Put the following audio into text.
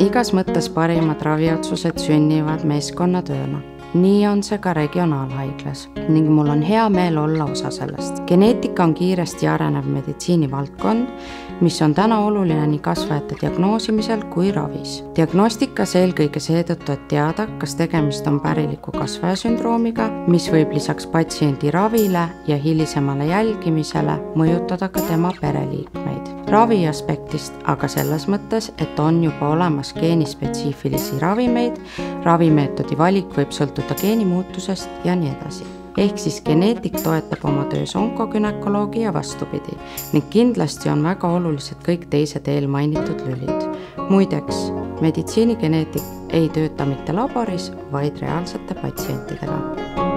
Igas mõttes parimad raviotsused sünnivad meeskonnatööna. Nii on see ka regionaalhaiglas ning mul on hea meel olla osa sellest. Geneetika on kiiresti arenev meditsiinivaldkond, mis on täna oluline nii kasvajate diagnoosimisel kui ravis. Diagnostikas eelkõige seetõttu, et teada, kas tegemist on päriliku kasvajasündroomiga, mis võib lisaks patsiendi ravile ja hilisemale jälgimisele mõjutada ka tema pereliikmeid. Ravi aspektist aga selles mõttes, et on juba olemas geenispetsiifilisi ravimeid, ravimeetodi valik võib sõltuda geenimuutusest ja nii edasi. Ehk siis geneetik toetab oma töös onkogünekoloogi ja vastupidi ning kindlasti on väga olulised kõik teised eelmainitud lülid. Muideks, meditsiinigeneetik ei tööta mitte laboris, vaid reaalsete patsientidega.